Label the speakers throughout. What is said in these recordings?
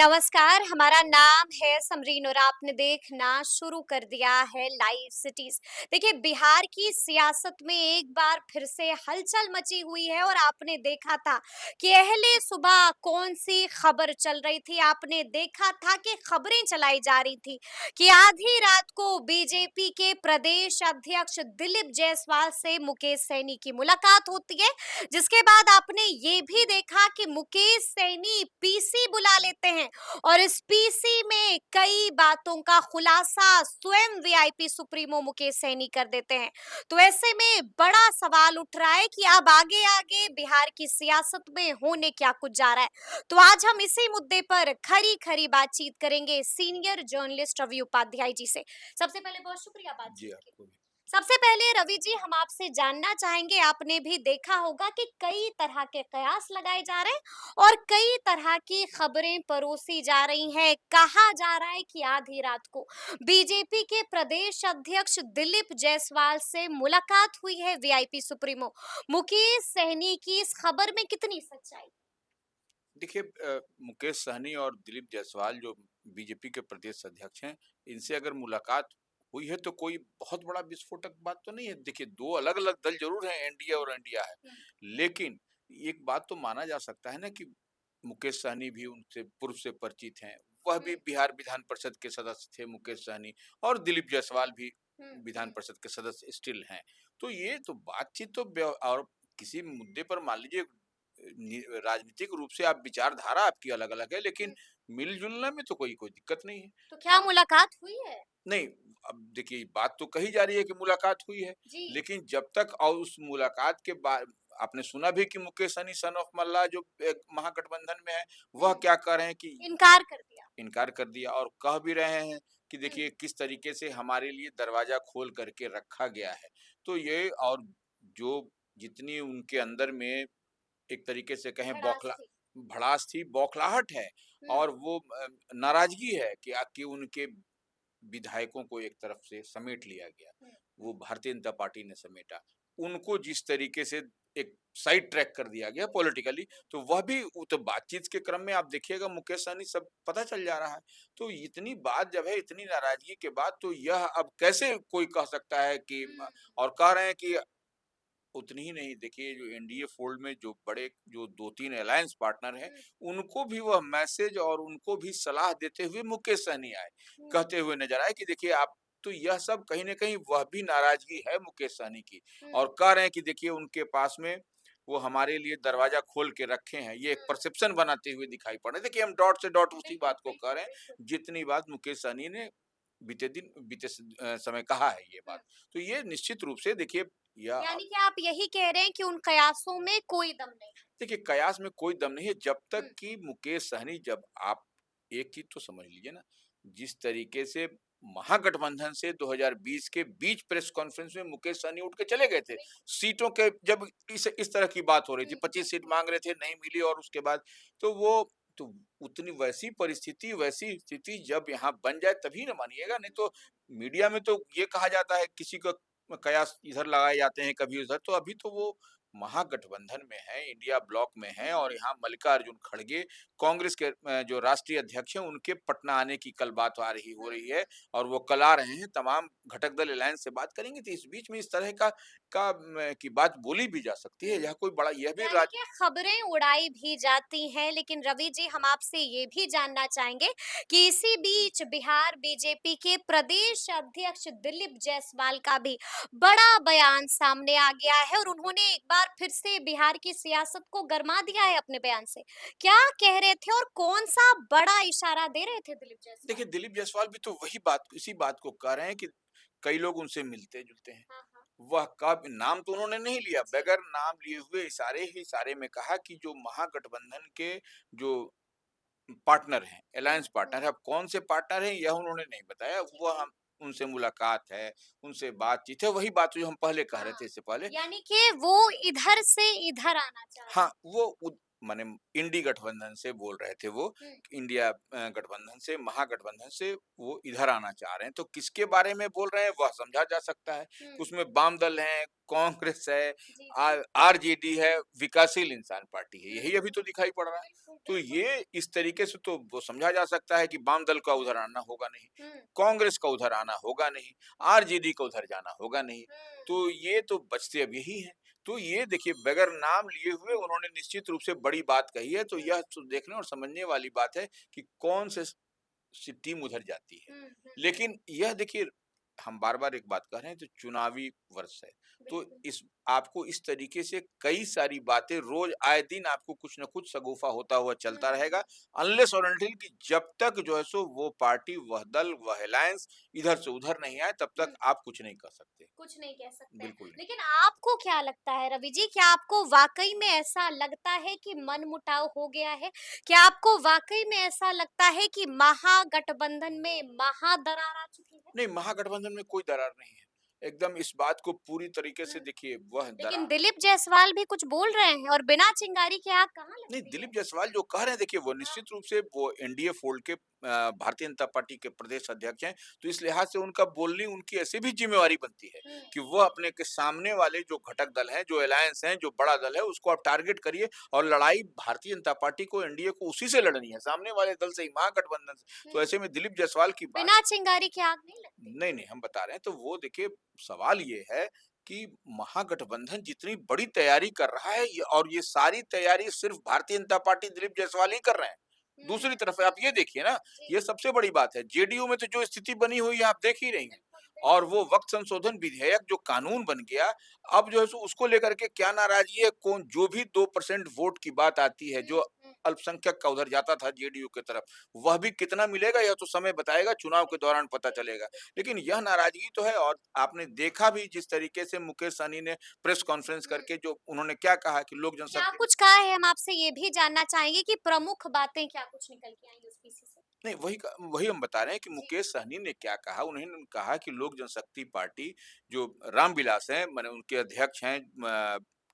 Speaker 1: नमस्कार, हमारा नाम है समरीन और आपने देखना शुरू कर दिया है लाइव सिटीज। देखिए, बिहार की सियासत में एक बार फिर से हलचल मची हुई है और आपने देखा था कि अहले सुबह कौन सी खबर चल रही थी। आपने देखा था कि खबरें चलाई जा रही थी कि आधी रात को बीजेपी के प्रदेश अध्यक्ष दिलीप जायसवाल से मुकेश सहनी की मुलाकात होती है, जिसके बाद आपने ये भी देखा कि मुकेश सहनी पीसी बुला लेते हैं और इस पीसी में कई बातों का खुलासा स्वयं वीआईपी सुप्रीमो मुकेश सहनी कर देते हैं। तो ऐसे में बड़ा सवाल उठ रहा है कि अब आगे आगे बिहार की सियासत में होने क्या कुछ जा रहा है। तो आज हम इसी मुद्दे पर खरी खरी बातचीत करेंगे सीनियर जर्नलिस्ट रवि उपाध्याय जी से। सबसे पहले बहुत शुक्रिया
Speaker 2: जी,
Speaker 1: बातचीत के
Speaker 2: आपको
Speaker 1: लिए।
Speaker 2: भी।
Speaker 1: सबसे पहले रवि जी, हम आपसे जानना चाहेंगे, आपने भी देखा होगा कि कई तरह के कयास लगाए जा रहे हैं और कई तरह की खबरें परोसी जा रही हैं। कहा जा रहा है कि आधी रात को बीजेपी के प्रदेश अध्यक्ष दिलीप जायसवाल से मुलाकात हुई है वीआईपी सुप्रीमो मुकेश सहनी की। इस खबर में कितनी सच्चाई?
Speaker 2: देखिए मुकेश सहनी और दिलीप जायसवाल जो बीजेपी के प्रदेश अध्यक्ष हैं, इनसे अगर मुलाकात हुई है तो कोई बहुत बड़ा विस्फोटक बात तो नहीं है। देखिए 2 अलग-अलग दल ज़रूर हैं, एनडीए और इंडिया है।
Speaker 1: हम्म,
Speaker 2: लेकिन एक बात तो माना जा सकता है ना कि मुकेश सहनी भी उनसे पूर्व से परिचित हैं। वह भी
Speaker 1: हम्म,
Speaker 2: बिहार विधान परिषद के सदस्य थे मुकेश सहनी, और दिलीप जायसवाल भी विधान
Speaker 1: हम्म।
Speaker 2: परिषद के सदस्य स्टिल हैं। तो ये तो बातचीत तो व्य और किसी मुद्दे पर मान लीजिए राजनीतिक रूप से आप विचारधारा आपकी अलग-अलग है, लेकिन
Speaker 1: हम्म।
Speaker 2: मिल-जुलने में तो कोई कोई दिक्कत नहीं है।
Speaker 1: तो क्या
Speaker 2: हाँ,
Speaker 1: मुलाकात हुई है?
Speaker 2: नहीं, अब देखिए बात तो कही जा रही है कि मुलाकात हुई है,
Speaker 1: जी।
Speaker 2: लेकिन जब तक और उस मुलाकात के बाद आपने सुना भी कि मुकेश सहनी सन ऑफ मल्लाह जो एक महागठबंधन में है, वह
Speaker 1: हम्म।
Speaker 2: क्या कह रहे हैं कि
Speaker 1: इनकार कर दिया।
Speaker 2: इनकार कर दिया, और कह भी रहे हैं कि
Speaker 1: हम्म।
Speaker 2: देखिए किस तरीके से हमारे लिए दरवाजा खोल करके रखा गया है। तो ये और जो जितनी उनके अंदर में एक तरीके से कहें
Speaker 1: भड़ास थी।
Speaker 2: भड़ास थी, बौखलाहट है,
Speaker 1: हुँ,
Speaker 2: और वो नाराज़गी है कि उनके विधायकों को एक तरफ से समेट लिया गया।
Speaker 1: हुँ,
Speaker 2: वो भारतीय जनता पार्टी ने समेटा। उनको जिस तरीके से एक साइड ट्रैक कर दिया गया पॉलिटिकली, तो वह भी वो तो बातचीत के क्रम में आप देखिएगा मुकेश सहनी सब पता चल जा रहा है। तो इतनी बात जब है, इतनी नाराज़गी के बाद, तो यह अब कैसे कोई कह सकता है कि
Speaker 1: हुँ,
Speaker 2: और कह रहे हैं कि उतनी ही नहीं, देखिए जो एनडीए फोल्ड में जो बड़े जो 2-3 अलायंस पार्टनर हैं,
Speaker 1: हुँ,
Speaker 2: उनको भी वह मैसेज और उनको भी सलाह देते हुए मुकेश सहनी आए,
Speaker 1: हुँ,
Speaker 2: कहते हुए नजर आए कि देखिए आप, तो यह सब कहीं न कहीं वह भी नाराज़गी है मुकेश सहनी की,
Speaker 1: हुँ,
Speaker 2: और कह रहे हैं कि देखिए उनके पास में वो हमारे लिए दरवाज़ा खोल के रखे हैं। ये एक
Speaker 1: हुँ।
Speaker 2: परसेप्शन बनाते हुए दिखाई पड़ रहे हैं। देखिए हम डॉट से डॉट उसी
Speaker 1: बिल्कुल,
Speaker 2: बात को कह
Speaker 1: बिल्कुल,
Speaker 2: रहे हैं,
Speaker 1: बिल्कुल।
Speaker 2: जितनी बात मुकेश सहनी ने बीते समय कहा है ये
Speaker 1: हुँ,
Speaker 2: बात। तो ये निश्चित रूप से देखिए यह
Speaker 1: यानी कि आप यही कह रहे हैं कि उन कयासों में कोई दम नहीं।
Speaker 2: देखिए, कयास में कोई दम नहीं है जब
Speaker 1: हुँ,
Speaker 2: तक कि मुकेश सहनी, जब आप एक चीज़ तो समझ लीजिए ना, जिस तरीके से महागठबंधन से 2020 के बीच प्रेस कॉन्फ्रेंस में मुकेश सहनी उठ के चले गए थे।
Speaker 1: बिल्कुल।
Speaker 2: सीटों के जब इस तरह की बात हो रही थी,
Speaker 1: हुँ,
Speaker 2: 25 सीट
Speaker 1: हुँ,
Speaker 2: माँग रहे थे, नहीं मिली, और उसके बाद तो वो तो उतनी वैसी स्थिति जब यहाँ बन जाए तभी ना मानिएगा, नहीं तो मीडिया में तो ये कहा जाता है, किसी का कयास इधर लगाए जाते हैं, कभी उधर। तो अभी तो वो महागठबंधन में है, इंडिया ब्लॉक में है, और यहाँ मल्लिकार्जुन खड़गे कांग्रेस के जो राष्ट्रीय अध्यक्ष हैं, उनके पटना आने की कल बात हो
Speaker 1: हुँ।
Speaker 2: रही है, और वो कल आ रहे हैं। तमाम घटक दल अलायंस से बात करेंगे, तो इस बीच में इस तरह की बात बोली भी जा सकती है।
Speaker 1: हुँ।
Speaker 2: यह कोई बड़ा, यह भी
Speaker 1: यानी
Speaker 2: राज
Speaker 1: कि खबरें उड़ाई भी जाती हैं, लेकिन रवि जी, हम आपसे ये भी जानना चाहेंगे कि इसी बीच बिहार बीजेपी के प्रदेश अध्यक्ष दिलीप जायसवाल का भी बड़ा बयान सामने आ गया है और उन्होंने एक बार फिर से बिहार की सियासत को गरमा दिया है अपने बयान से। क्या कह रहे थे और कौन सा बड़ा इशारा दे रहे थे दिलीप जायसवाल?
Speaker 2: देखिए, दिलीप जायसवाल भी तो वही बात, इसी बात को कह रहे हैं कि कई लोग उनसे मिलते-जुलते हैं।
Speaker 1: हाँ, हाँ।
Speaker 2: वह कब नाम तो उन्होंने नहीं लिया,
Speaker 1: जी।
Speaker 2: बगैर नाम लिए हुए इशारे ही इशारे में कहा कि जो महागठबंधन के जो पार्टनर हैं,
Speaker 1: हुँ,
Speaker 2: अलायंस
Speaker 1: हुँ।
Speaker 2: पार्टनर है। अब कौन से पार्टनर हैं यह उन्होंने नहीं बताया।
Speaker 1: जी।
Speaker 2: वो हम उनसे मुलाकात है, उनसे बातचीत है, वही बात जो हम पहले कह रहे
Speaker 1: हाँ,
Speaker 2: थे इससे पहले।
Speaker 1: यानी कि वो इधर से इधर आना चाह रहे
Speaker 2: हाँ,
Speaker 1: हैं।
Speaker 2: वो माने इंडी गठबंधन से बोल रहे थे वो,
Speaker 1: हुँ,
Speaker 2: इंडिया गठबंधन से, महागठबंधन से वो इधर आना चाह रहे हैं। तो किसके बारे में बोल रहे हैं वह समझा जा सकता है।
Speaker 1: हुँ।
Speaker 2: उसमें वाम दल है, कांग्रेस है,
Speaker 1: जी, जी।
Speaker 2: आरजेडी है, विकासशील इंसान पार्टी है,
Speaker 1: हुँ,
Speaker 2: यही अभी तो दिखाई पड़ रहा है।
Speaker 1: बिल्कुल,
Speaker 2: तो
Speaker 1: बिल्कुल।
Speaker 2: ये इस तरीके से तो वो समझा जा सकता है कि वाम दल का उधर आना होगा नहीं,
Speaker 1: हुँ,
Speaker 2: कांग्रेस का उधर आना होगा नहीं, आरजेडी का उधर जाना होगा नहीं।
Speaker 1: हुँ,
Speaker 2: तो ये तो बचते अब यही हैं। तो ये देखिए बगैर नाम लिए हुए उन्होंने निश्चित रूप से बड़ी बात कही है, तो
Speaker 1: हुँ,
Speaker 2: यह तो देखने और समझने वाली बात है कि कौन सी टीम उधर जाती है।
Speaker 1: हुँ, हुँ,
Speaker 2: लेकिन यह देखिए हम बार-बार एक बात कह रहे हैं तो चुनावी वर्ष है। तो
Speaker 1: बिल्कुल।
Speaker 2: इस आपको इस तरीके से कई सारी बातें रोज़ आए दिन आपको कुछ न कुछ शगुफ़ा होता हुआ
Speaker 1: हुँ,
Speaker 2: चलता
Speaker 1: हुँ,
Speaker 2: रहेगा अनलेस और अनटिल कि जब तक जो है सो वो पार्टी, वह दल, वह अलायंस इधर से उधर नहीं आए तब
Speaker 1: हुँ।
Speaker 2: तक आप कुछ नहीं कर सकते।
Speaker 1: कुछ नहीं कह सकते हैं।
Speaker 2: बिल्कुल नहीं।
Speaker 1: लेकिन आपको क्या लगता है रवि जी, क्या आपको वाक़ई में ऐसा लगता है कि मनमुटाव हो गया है? क्या आपको वाक़ई में ऐसा लगता है कि महागठबंधन में महादरार आ चुकी है?
Speaker 2: नहीं, महागठबंधन में कोई दरार नहीं है। एकदम इस बात को पूरी तरीके
Speaker 1: हुँ।
Speaker 2: से देखिए वह
Speaker 1: लेकिन
Speaker 2: दरार
Speaker 1: दिलीप जायसवाल भी कुछ बोल रहे हैं और बिना चिंगारी के आग कहाँ
Speaker 2: नहीं,
Speaker 1: लगती है?
Speaker 2: दिलीप जायसवाल जो कह रहे हैं देखिए वो
Speaker 1: हाँ।
Speaker 2: निश्चित रूप से वो एनडीए फोल्ड के भारतीय जनता पार्टी के प्रदेश अध्यक्ष हैं, तो इस लिहाज से उनका बोलनी उनकी ऐसी भी ज़िम्मेवारी बनती है
Speaker 1: हुँ,
Speaker 2: कि वो अपने के सामने वाले जो घटक दल हैं, जो अलायंस हैं, जो बड़ा दल है, उसको आप टारगेट करिए और लड़ाई भारतीय जनता पार्टी को, एनडीए को उसी से लड़नी है, सामने वाले दल से ही, महागठबंधन से।
Speaker 1: हुँ।
Speaker 2: तो ऐसे में दिलीप जायसवाल की बात
Speaker 1: बिना चिंगारी के आग नहीं लगती।
Speaker 2: नहीं, नहीं, हम बता रहे हैं, तो वो देखिए सवाल ये है कि महागठबंधन जितनी बड़ी तैयारी कर रहा है ये और ये सारी तैयारी सिर्फ़ भारतीय जनता पार्टी दिलीप जायसवाल ही कर रहे हैं।
Speaker 1: हुँ,
Speaker 2: दूसरी तरफ आप ये देखिए ना,
Speaker 1: जी।
Speaker 2: ये सबसे बड़ी बात है, जेडीयू में तो जो स्थिति बनी हुई है आप देख ही रही हैं
Speaker 1: बिल्कुल,
Speaker 2: और
Speaker 1: बिल्कुल।
Speaker 2: वो वक़्त संशोधन विधेयक जो कानून बन गया, अब जो है सो उसको लेकर के क्या नाराज़गी है, कौन जो भी 2% वोट की बात आती है,
Speaker 1: हुँ,
Speaker 2: जो
Speaker 1: हुँ।
Speaker 2: अल्पसंख्यक का उधर जाता था जेडीयू की तरफ, वह भी कितना मिलेगा यह तो समय बताएगा, चुनाव के दौरान पता चलेगा। लेकिन यह नाराजगी तो है और आपने देखा भी जिस तरीके से मुकेश सहनी ने प्रेस कॉन्फ्रेंस
Speaker 1: हुँ।
Speaker 2: करके जो उन्होंने क्या कहा कि लोक
Speaker 1: क्या
Speaker 2: जनशक्ति
Speaker 1: कुछ कहा है? हम आपसे ये भी जानना चाहेंगे कि प्रमुख बातें क्या कुछ निकल के आई उस पीसी से?
Speaker 2: नहीं वही हम बता रहे हैं कि
Speaker 1: जी।
Speaker 2: मुकेश सहनी ने क्या कहा उन्होंने कहा कि लोक जनशक्ति पार्टी जो रामविलास हैं माने उनके अध्यक्ष हैं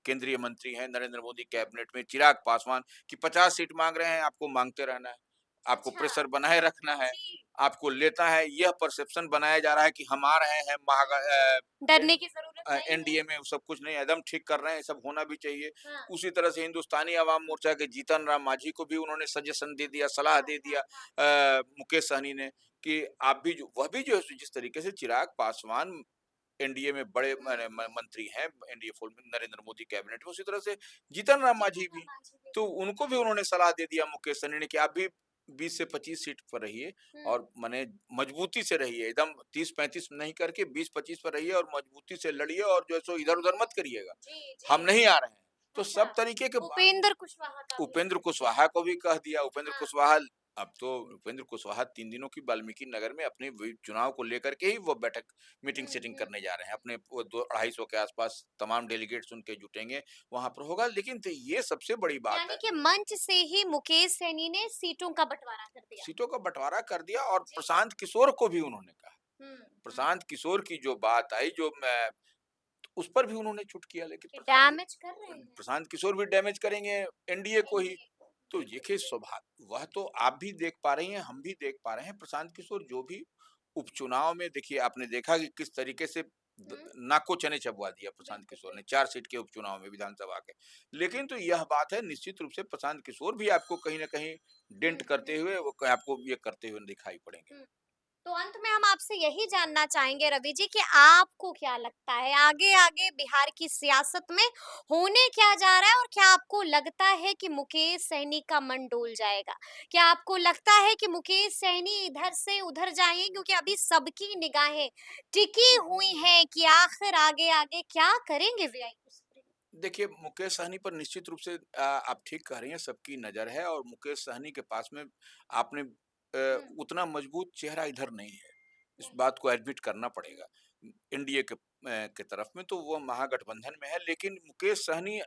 Speaker 2: केंद्रीय मंत्री हैं नरेंद्र मोदी
Speaker 1: हुँ।
Speaker 2: कैबिनेट में चिराग पासवान की 50 सीट मांग रहे हैं आपको मांगते रहना है आपको
Speaker 1: अच्छा।
Speaker 2: प्रेशर बनाए रखना है
Speaker 1: जी।
Speaker 2: आपको लेता है यह परसेप्शन बनाया जा रहा है कि हम आ रहे हैं
Speaker 1: डरने की ज़रूरत नहीं है।
Speaker 2: एनडीए में सब कुछ नहीं एकदम ठीक कर रहे हैं सब होना भी चाहिए
Speaker 1: हाँ।
Speaker 2: उसी तरह से हिंदुस्तानी आवाम मोर्चा के जीतन राम मांझी को भी उन्होंने सजेशन दे दिया सलाह
Speaker 1: हाँ,
Speaker 2: दे
Speaker 1: हाँ,
Speaker 2: दिया
Speaker 1: हाँ।
Speaker 2: मुकेश सहनी ने कि आप भी जो वह भी जो है जिस तरीके से चिराग पासवान एनडीए में बड़े
Speaker 1: हुँ, हुँ।
Speaker 2: मंत्री हैं एनडीए फुल में नरेंद्र मोदी कैबिनेट में उसी तरह से जीतन राम मांझी
Speaker 1: जीतन राम
Speaker 2: भी
Speaker 1: मांझी भी।
Speaker 2: तो उनको भी उन्होंने सलाह दे दिया मुकेश सहनी ने कि आप भी 20 से 25 सीट पर रहिए
Speaker 1: हुँ।
Speaker 2: और माने मजबूती से रहिए एकदम 30-35 नहीं करके 20-25 पर रहिए और मजबूती से लड़िए और जो है सो इधर-उधर मत करिएगा
Speaker 1: जी,
Speaker 2: हम
Speaker 1: जी।
Speaker 2: नहीं आ रहे हैं तो
Speaker 1: अच्छा।
Speaker 2: सब तरीके के
Speaker 1: उपेंद्र कुशवाहा का भी
Speaker 2: उपेंद्र
Speaker 1: ज़िक्र किया।
Speaker 2: कुशवाहा को भी कह दिया उपेंद्र
Speaker 1: हाँ।
Speaker 2: कुशवाहा अब तो उपेंद्र कुशवाहा 3 दिनों की वाल्मीकि नगर में अपने चुनाव को लेकर के ही वो बैठक मीटिंग
Speaker 1: हुँ,
Speaker 2: सेटिंग
Speaker 1: हुँ,
Speaker 2: करने जा रहे हैं
Speaker 1: हुँ।
Speaker 2: अपने वो 200-250 के आसपास तमाम डेलीगेट्स उनके जुटेंगे वहां पर होगा लेकिन तो ये सबसे बड़ी बात
Speaker 1: यानी
Speaker 2: है
Speaker 1: कि मंच से ही मुकेश सैनी ने सीटों का बँटवारा कर दिया।
Speaker 2: सीटों का बंटवारा कर दिया और
Speaker 1: जी।
Speaker 2: प्रशांत किशोर को भी उन्होंने कहा
Speaker 1: हुँ, हुँ।
Speaker 2: प्रशांत किशोर की जो बात आई जो मैं उस पर भी उन्होंने चुट किया लेकिन
Speaker 1: कि डैमेज कर रहे हैं
Speaker 2: प्रशांत किशोर भी डैमेज करेंगे एनडीए को ही
Speaker 1: एनडीए को।
Speaker 2: तो
Speaker 1: बिल्कुल,
Speaker 2: देखिए
Speaker 1: बिल्कुल।
Speaker 2: स्वभाव वह तो आप भी देख पा रही हैं हम भी देख पा रहे हैं प्रशांत किशोर जो भी उपचुनाव में देखिए आपने देखा कि किस तरीके से
Speaker 1: हुँ,
Speaker 2: नाक को चने चबवा दिया प्रशांत
Speaker 1: बिल्कुल,
Speaker 2: किशोर ने
Speaker 1: बिल्कुल।
Speaker 2: 4 सीट के उपचुनाव में विधानसभा के लेकिन तो यह बात है निश्चित रूप से प्रशांत किशोर भी आपको कहीं ना कहीं
Speaker 1: हुँ,
Speaker 2: डेंट करते
Speaker 1: हुँ,
Speaker 2: हुए वो आपको ये करते हुए दिखाई पड़ेंगे
Speaker 1: हुँ। तो अंत में हम आपसे यही जानना चाहेंगे रवि जी कि आपको क्या लगता है आगे आगे बिहार की सियासत में होने क्या जा रहा है और क्या आपको लगता है कि मुकेश सहनी का मन डोल जाएगा? क्या आपको लगता है कि मुकेश सहनी इधर से उधर जाएंगे क्योंकि अभी सबकी निगाहें टिकी हुई हैं कि आखिर आगे आगे क्या करेंगे वीआईपी सुप्रीमो?
Speaker 2: देखिए, मुकेश सहनी पर निश्चित रूप से आप ठीक कह रही हैं, सबकी नज़र है और मुकेश सहनी के पास में आपने
Speaker 1: हुँ,
Speaker 2: उतना मजबूत चेहरा इधर नहीं है। इस
Speaker 1: नहीं।
Speaker 2: बात को एडमिट करना पड़ेगा। एनडीए के तरफ में तो वो महागठबंधन में है, लेकिन मुकेश सहनी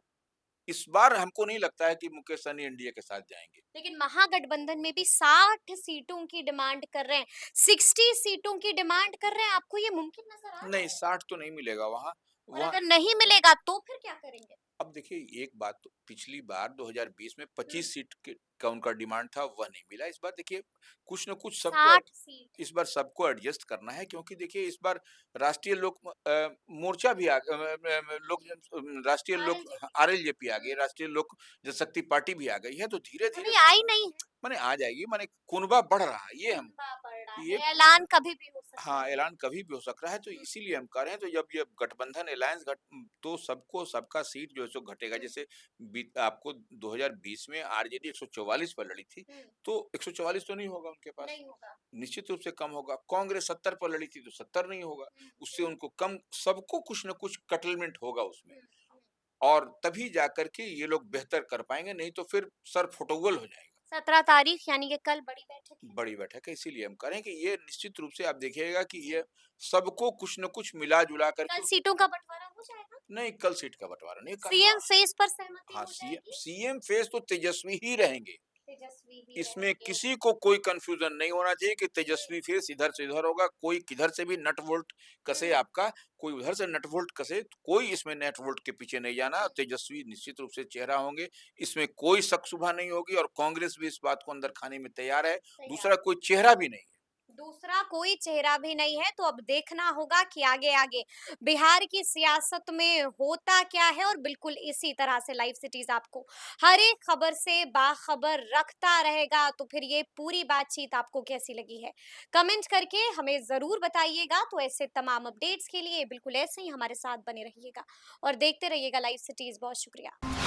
Speaker 2: इस बार हमको नहीं लगता है कि मुकेश सहनी एनडीए के साथ जाएँगे।
Speaker 1: लेकिन महागठबंधन में भी 60 सीटों की डिमांड कर रहे हैं, 60 सीटों की डिमांड कर रहे हैं, आपको ये मुमकिन नज़र आ रहा
Speaker 2: नहीं,
Speaker 1: है?
Speaker 2: 60 तो नहीं मिलेगा वहाँ।
Speaker 1: और
Speaker 2: वहाँ
Speaker 1: अगर नहीं मिलेगा तो फिर क्या करेंगे?
Speaker 2: अब देखिए एक बात तो पिछली बार 2020 में
Speaker 1: हुँ,
Speaker 2: 25 सीट का उनका डिमांड था, वह नहीं मिला। इस बार देखिए कुछ न कुछ सबको
Speaker 1: 60 सीट।
Speaker 2: इस बार सबको एडजस्ट करना है, क्योंकि देखिए इस बार राष्ट्रीय लोक मोर्चा भी राष्ट्रीय लोक
Speaker 1: आरएलजेपी।
Speaker 2: आरएलजेपी आ गई,
Speaker 1: हुँ,
Speaker 2: राष्ट्रीय लोक जनशक्ति पार्टी भी आ गई है, तो धीरे धीरे
Speaker 1: अभी आई नहीं है।
Speaker 2: माने आ जाएगी, माने कुनबा बढ़ रहा है, ये हम
Speaker 1: कुनबा पड़ रहा
Speaker 2: ये
Speaker 1: है, ऐलान कभी भी हो सकता
Speaker 2: हाँ,
Speaker 1: है।
Speaker 2: ऐलान कभी भी हो सकता है, तो
Speaker 1: हुँ,
Speaker 2: इसीलिए हम कह रहे हैं, तो जब ये गठबंधन अलायंस तो सबको सबका सीट जो है सो घटेगा।
Speaker 1: हुँ,
Speaker 2: जैसे आपको 2020 में आरजेडी 144 पर लड़ी थी,
Speaker 1: हुँ,
Speaker 2: तो 144 तो नहीं होगा उनके पास,
Speaker 1: नहीं होगा।
Speaker 2: निश्चित रूप से कम होगा। कांग्रेस 70 पर लड़ी थी, तो 70 नहीं होगा,
Speaker 1: हुँ,
Speaker 2: उससे
Speaker 1: हुँ,
Speaker 2: उनको कम, सबको कुछ न कुछ कटलमेंट होगा उसमें,
Speaker 1: हुँ, हुँ।
Speaker 2: और तभी जाकर के ये लोग बेहतर कर पाएँगे, नहीं तो फिर सर फुटोगल हो जाएगा।
Speaker 1: 17 तारीख यानी कि कल बड़ी बैठक है।
Speaker 2: बड़ी बैठक है, इसीलिए हम कह रहे हैं कि ये निश्चित रूप से आप देखिएगा कि ये सबको कुछ न कुछ मिला-जुला
Speaker 1: कल
Speaker 2: करके
Speaker 1: सीटों का बँटवारा हो जाएगा?
Speaker 2: नहीं, कल सीट का बँटवारा नहीं
Speaker 1: सीएम
Speaker 2: कहा।
Speaker 1: फेस पर सहमति
Speaker 2: हाँ,
Speaker 1: हो जाएगी?
Speaker 2: सीएम फेस तो तेजस्वी ही रहेंगे।
Speaker 1: तेजस्वी ही
Speaker 2: इसमें
Speaker 1: रहेंगे।
Speaker 2: किसी को कोई कन्फ्यूज़न नहीं होना चाहिए कि
Speaker 1: हुँ,
Speaker 2: तेजस्वी फेस इधर से इधर होगा, कोई किधर से भी नट बोल्ट कसे
Speaker 1: हुँ,
Speaker 2: आपका, कोई उधर से नट बोल्ट कसे, कोई इसमें नट बोल्ट के पीछे नहीं जाना।
Speaker 1: हुँ,
Speaker 2: तेजस्वी निश्चित रूप से चेहरा होंगे, इसमें कोई शक-शुबा नहीं होगी, और कांग्रेस भी इस बात को अंदर खाने में तैयार है।
Speaker 1: तैयार
Speaker 2: दूसरा
Speaker 1: है।
Speaker 2: कोई चेहरा भी नहीं है।
Speaker 1: दूसरा कोई चेहरा भी नहीं है, तो अब देखना होगा कि आगे-आगे बिहार की सियासत में होता क्या है, और बिल्कुल इसी तरह से लाइव सिटीज़ आपको हर एक खबर से बाखबर रखता रहेगा। तो फिर ये पूरी बातचीत आपको कैसी लगी है? कमेंट करके हमें ज़रूर बताइएगा। तो ऐसे तमाम अपडेट्स के लिए बिल्कुल ऐसे ही हमारे साथ बने रहिएगा और देखते रहिएगा लाइव सिटीज़। बहुत शुक्रिया।